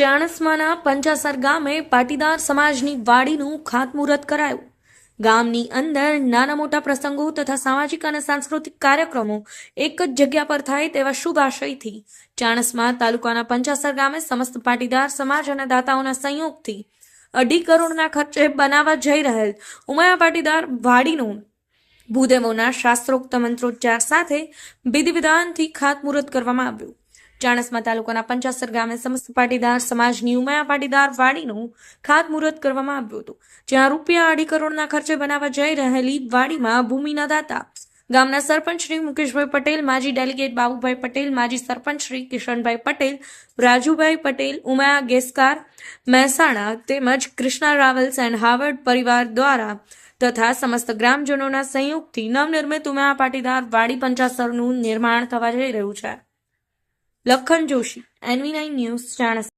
ચાણસ્માના પંચાસર ગામે પાટીદાર સમાજની વાડીનું ખાતમુહૂર્ત કરાયું। ગામની અંદર નાના મોટા પ્રસંગો તથા સામાજિક અને સાંસ્કૃતિક કાર્યક્રમો એક જ જગ્યા પર થાય તેવા શુભ આશયથી ચાણસ્મા તાલુકાના પંચાસર ગામે સમસ્ત પાટીદાર સમાજ અને દાતાઓના સંયોગથી 2.5 કરોડના ખર્ચે બનાવવા જઈ રહેલ ઉમાયા પાટીદાર વાડીનું ભૂદેવોના શાસ્ત્રોક્ત મંત્રોચ્ચાર સાથે વિધિ વિધાનથી ખાતમુહૂર્ત કરવામાં આવ્યું। ચાણસ્મા તાલુકાના પંચાસર ગામે સમસ્ત પાટીદાર સમાજની ઉમાયા પાટીદાર વાડીનું ખાતમુહૂર્ત કરવામાં આવ્યું હતું, જ્યાં ₹2.5 કરોડના ખર્ચે બનાવવા જઈ રહેલી વાડીમાં ભૂમિના દાતા ગામના સરપંચ શ્રી મુકેશભાઈ પટેલ, માજી ડેલિગેટ બાબુભાઈ પટેલ, માજી સરપંચ શ્રી કિશનભાઈ પટેલ, રાજુભાઈ પટેલ, ઉમાયા ગેસ્કાર મહેસાણા તેમજ કૃષ્ણા રાવલ્સ એન્ડ હાર્વર્ડ પરિવાર દ્વારા તથા સમસ્ત ગ્રામજનોના સંયોગથી નવનિર્મિત ઉમાયા પાટીદાર વાડી પંચાસરનું નિર્માણ થવા જઈ રહ્યું છે। Lakhan Joshi, NV9 news, Chanasma.